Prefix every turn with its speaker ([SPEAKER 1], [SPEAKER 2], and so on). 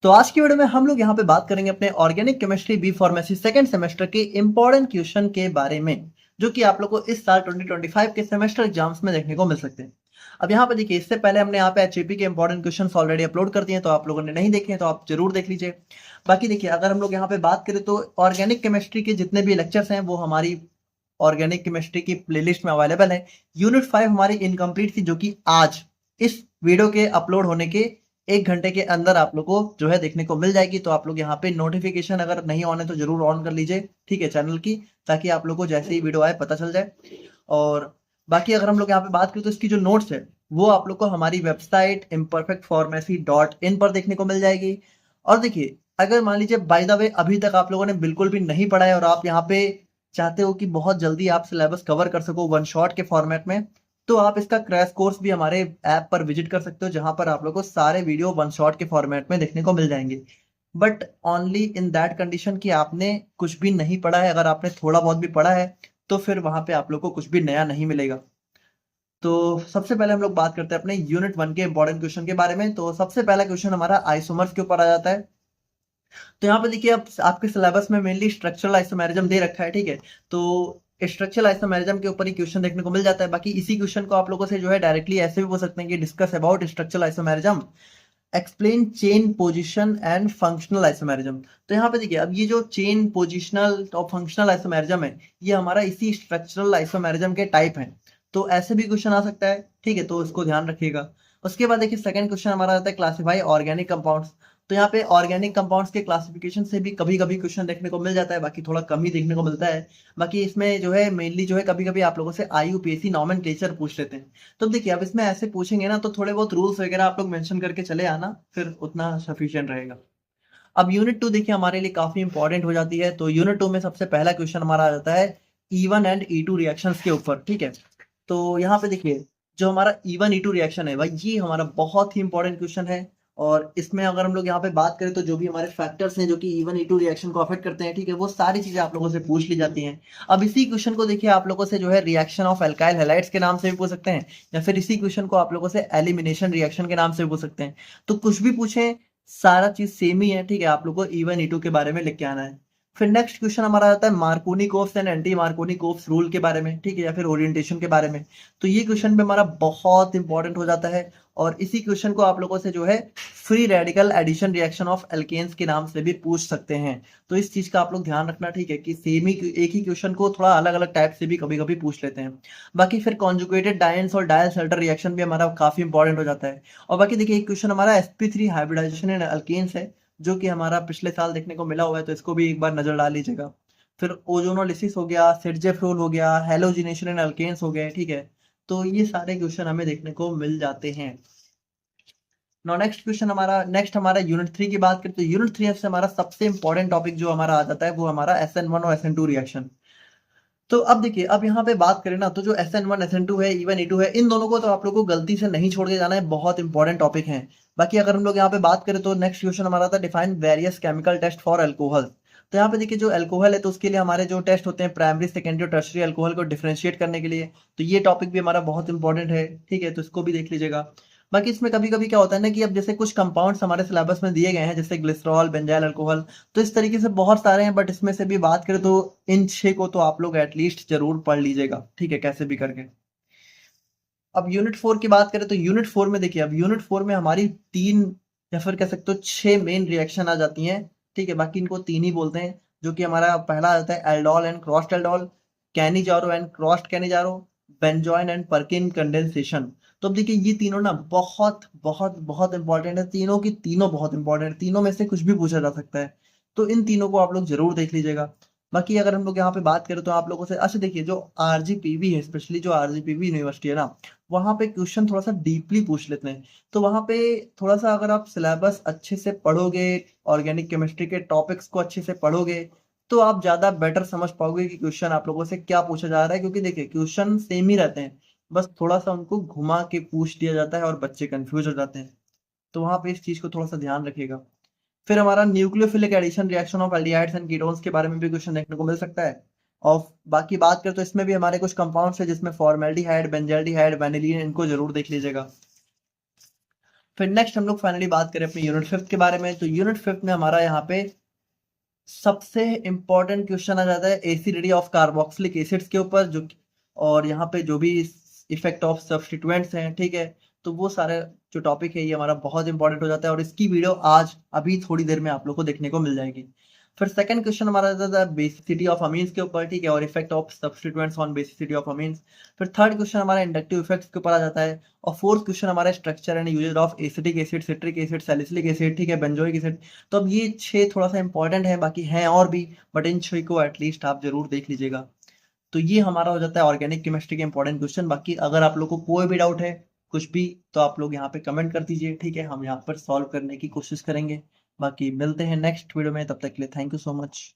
[SPEAKER 1] तो आज की वीडियो में हम लोग यहाँ पे बात करेंगे अपने organic chemistry B pharmacy second semester के इंपॉर्टेंट क्वेश्चन के बारे में, जो कि आप लोग को इस साल 2025 के सेमेस्टर एग्जाम्स में देखने को मिल सकते हैं। अब यहाँ पे देखिए, इससे पहले हमने यहाँ पे एचएपी के इंपॉर्टेंट क्वेश्चंस ऑलरेडी अपलोड कर दिए हैं, तो आप लोगों ने नहीं देखे हैं तो आप जरूर देख लीजिए। बाकी देखिए, अगर हम लोग यहाँ पे बात करें तो ऑर्गेनिक केमिस्ट्री के जितने भी लेक्चर्स हैं वो हमारी ऑर्गेनिक केमिस्ट्री की प्लेलिस्ट में अवेलेबल है। यूनिट 5 हमारी इनकम्प्लीट थी, जो कि आज इस वीडियो के अपलोड होने के 1 घंटे के अंदर आप लोग को जो है देखने को मिल जाएगी। तो आप लोग यहाँ पे नोटिफिकेशन अगर नहीं ऑन है तो जरूर ऑन कर लीजिए, ठीक है, चैनल की, ताकि आप लोग को जैसे ही वीडियो आए पता चल जाए। और बाकी अगर हम लोग यहाँ पे बात करें तो इसकी जो नोट्स है वो आप लोग को हमारी वेबसाइट imperfectpharmacy.in पर देखने को मिल जाएगी। और देखिए, अगर मान लीजिए बाय द वे अभी तक आप लोगों ने बिल्कुल भी नहीं पढ़ा है और आप यहाँ पे चाहते हो कि बहुत जल्दी आप सिलेबस कवर कर सको वन शॉट के फॉर्मेट में, तो आप इसका क्रैश कोर्स भी हमारे ऐप पर विजिट कर सकते हो, जहां पर आप लोग को सारे वीडियो वन शॉट के फॉर्मेट में देखने को मिल जाएंगे। But only in that condition कि आपने कुछ भी नहीं पढ़ा है। अगर आपने थोड़ा बहुत भी पढ़ा है तो फिर वहां पे आप लोग को कुछ भी नया नहीं मिलेगा। तो सबसे पहले हम लोग बात करते हैं अपने यूनिट 1 के इंपॉर्टेंट क्वेश्चन के बारे में। तो सबसे पहला क्वेश्चन हमारा आइसोमर्स के ऊपर आ जाता है। तो यहाँ पे देखिए, अब आपके सिलेबस में मेनली स्ट्रक्चरल आइसोमेरिज्म दे रखा है, ठीक है। तो स्ट्रक्चरल आइसोमेरिज्म के ऊपर ही क्वेश्चन देखने को मिल जाता है। बाकी इसी क्वेश्चन को आप लोगों से जो है डायरेक्टली ऐसे भी पूछ सकते हैं कि discuss about structural isomerism, explain chain position and functional isomerism. तो यहाँ पे देखिए, अब ये जो चेन पोजिशनल और फंक्शनल आइसोमेरिज्म है, ये हमारा इसी स्ट्रक्चरल आइसोमेरिज्म के टाइप है। तो ऐसे भी क्वेश्चन आ सकता है, ठीक है, तो इसको ध्यान रखिएगा। उसके बाद देखिए, सेकंड क्वेश्चन हमारा आता है क्लासिफाई ऑर्गेनिक कंपाउंड्स। तो यहाँ पे ऑर्गेनिक कंपाउंड्स के क्लासिफिकेशन से भी कभी कभी क्वेश्चन देखने को मिल जाता है, बाकी थोड़ा कम ही देखने को मिलता है। बाकी इसमें जो है मेनली जो है कभी कभी आप लोगों से आईयूपीएसी नॉमेनक्लेचर पूछ लेते हैं। तो देखिए, अब इसमें ऐसे पूछेंगे ना तो थोड़े बहुत रूल्स वगैरह आप लोग मेंशन करके चले आना, फिर उतना सफिशिएंट रहेगा। अब यूनिट 2 देखिए हमारे लिए काफी इंपॉर्टेंट हो जाती है। तो यूनिट 2 में सबसे पहला क्वेश्चन हमारा आ जाता है E1 एंड E2 रिएक्शंस के ऊपर, ठीक है। तो यहाँ पे देखिए, जो हमारा E1 E2 रिएक्शन है भाई, ये हमारा बहुत ही इंपॉर्टेंट क्वेश्चन है। और इसमें अगर हम लोग यहाँ पे बात करें तो जो भी हमारे फैक्टर्स हैं जो कि E1 E2 रिएक्शन को अफेक्ट करते हैं, ठीक है, वो सारी चीजें आप लोगों से पूछ ली जाती हैं। अब इसी क्वेश्चन को देखिए आप लोगों से जो है रिएक्शन ऑफ एल्काइल हैलाइड्स के नाम से भी पूछ सकते हैं, या फिर इसी क्वेश्चन को आप लोगों से एलिमिनेशन रिएक्शन के नाम से भी पूछ सकते हैं। तो कुछ भी पूछे, सारा चीज सेम ही है, ठीक है। आप लोग को E1 E2 के बारे में लिख के आना है। फिर नेक्स्ट क्वेश्चन हमारा आता है Markovnikov's and anti Markovnikov's rule के बारे में, ठीक है, या फिर ओरिएंटेशन के बारे में। तो ये क्वेश्चन भी हमारा बहुत इंपॉर्टेंट हो जाता है। और इसी क्वेश्चन को आप लोगों से जो है free radical addition reaction of alkenes के नाम से भी पूछ सकते हैं। तो इस चीज का आप लोग ध्यान रखना, ठीक है, कि सेम ही एक ही क्वेश्चन को थोड़ा अलग अलग टाइप से भी कभी कभी पूछ लेते हैं। बाकी फिर कॉन्जुगेटेड डायन्स और डायल सेल्टर रिएक्शन भी हमारा काफी इंपॉर्टेंट हो जाता है। और बाकी देखिए, एक क्वेश्चन हमारा sp3 हाइब्रिडाइजेशन इन अल्केन्स है, जो कि हमारा पिछले साल देखने को मिला हुआ है, तो इसको भी एक बार नजर डाल लीजिएगा। फिर ओजोनोलिसिस हो गया, सिरजेफ्रोल हो गया, हेलोजिनेशन इन अल्केन्स हो गए, ठीक है। तो ये सारे क्वेश्चन हमें देखने को मिल जाते हैं। नो नेक्स्ट हमारा यूनिट 3 की बात करें तो यूनिट 3 से हमारा सबसे इंपॉर्टेंट टॉपिक जो हमारा आ जाता है वो हमारा SN1 और SN2 रिएक्शन। तो अब देखिए, अब यहाँ पे बात करें ना तो जो SN1 SN2 है, E1 E2 है, इन दोनों को तो आप लोगों को गलती से नहीं छोड़ के जाना है, बहुत इंपॉर्टेंट टॉपिक है। बाकी अगर हम लोग यहाँ पे बात करें तो नेक्स्ट क्वेश्चन हमारा था define various chemical test for alcohol. तो यहाँ पे देखिए, जो अल्कोहल है तो उसके लिए हमारे जो टेस्ट होते हैं प्राइमरी सेकेंडरी और टर्शरी अल्कोहल को डिफरेंशिएट करने के लिए, तो ये टॉपिक भी हमारा बहुत इंपॉर्टेंट है, ठीक है, तो इसको भी देख लीजिएगा। बाकी इसमें कभी कभी क्या होता है ना कि अब जैसे कुछ कंपाउंड्स हमारे सिलेबस में दिए गए हैं, जैसे ग्लिसरॉल, बेंजाइल अल्कोहल, तो इस तरीके से बहुत सारे हैं, बट इसमें से भी बात करें तो इन 6 को तो आप लोग एटलीस्ट जरूर पढ़ लीजिएगा, ठीक है, कैसे भी करके। अब यूनिट 4 की बात करें तो यूनिट 4 में देखिए, अब यूनिट 4 में हमारी 3 या फिर कह सकते हो 6 मेन रिएक्शन आ जाती हैं, ठीक है। बाकी इनको 3 ही बोलते हैं, जो कि हमारा पहला आता है aldol and crossed aldol, Cannizzaro and crossed Cannizzaro, benzoin and Perkin condensation. तो अब देखिए, ये तीनों ना बहुत बहुत बहुत इंपॉर्टेंट है, तीनों की तीनों बहुत इंपॉर्टेंट है, तीनों में से कुछ भी पूछा जा सकता है। तो इन तीनों को आप लोग जरूर देख लीजिएगा। बाकी अगर हम लोग यहाँ पे बात करें तो आप लोगों से अच्छा देखिए, जो आरजीपीवी है, स्पेशली जो आरजीपीवी यूनिवर्सिटी है ना, वहां पे क्वेश्चन थोड़ा सा डीपली पूछ लेते हैं। तो वहां पे थोड़ा सा अगर आप सिलेबस अच्छे से पढ़ोगे, ऑर्गेनिक केमिस्ट्री के टॉपिक्स को अच्छे से पढ़ोगे, तो आप ज्यादा बेटर समझ पाओगे कि क्वेश्चन आप लोगों से क्या पूछा जा रहा है। क्योंकि देखिए, क्वेश्चन सेम ही रहते हैं, बस थोड़ा सा उनको घुमा के पूछ दिया जाता है और बच्चे कंफ्यूज हो जाते हैं। तो वहां पे इस चीज को थोड़ा सा ध्यान रखिएगा। फिर हमारा nucleophilic addition reaction of aldehydes and ketones के बारे में भी क्वेश्चन देखने को मिल सकता है। और बाकी बात करें तो इसमें भी हमारे कुछ कंपाउंड्स है, जिसमें फॉर्मेल्डिहाइड, बेंजाल्डिहाइड, वेनिलीन, इनको जरूर देख लीजिएगा। फिर नेक्स्ट हम लोग फाइनली बात करें अपनी यूनिट 5 के बारे में। तो यूनिट 5 में हमारा यहाँ पे सबसे इंपॉर्टेंट क्वेश्चन आ जाता है एसिडिटी ऑफ कार्बोक्सिलिक एसिड्स के ऊपर, जो और यहाँ पे जो भी इफेक्ट ऑफ सब्स्टिट्यूएंट्स हैं, ठीक है। तो वो सारे जो टॉपिक है ये हमारा बहुत इंपॉर्टेंट हो जाता है और इसकी वीडियो आज अभी थोड़ी देर में आप लोग को देखने को मिल जाएगी। फिर सेकंड क्वेश्चन हमारा आता है बेसिसिटी ऑफ अमीन्स के ऊपर, ठीक है, और effect of substituents on basicity of amines. फिर थर्ड क्वेश्चन हमारा इंडक्टिव इफेक्ट्स के ऊपर आ जाता है। और फोर्थ क्वेश्चन हमारा structure and uses of acetic acid, citric acid, salicylic acid, ठीक है, बेंजोइक एसिड। तो अब ये 6 थोड़ा सा इंपॉर्टेंट है, बाकी हैं और भी, बट इन 6 को एटलीस्ट आप जरूर देख लीजिएगा। तो ये हमारा हो जाता है ऑर्गेनिक केमिस्ट्री के इंपॉर्टेंट क्वेश्चन। बाकी अगर आप लोग को कोई भी डाउट है कुछ भी, तो आप लोग यहाँ पे कमेंट कर दीजिए, ठीक है, हम यहाँ पर सॉल्व करने की कोशिश करेंगे। बाकी मिलते हैं नेक्स्ट वीडियो में, तब तक के लिए थैंक यू सो मच।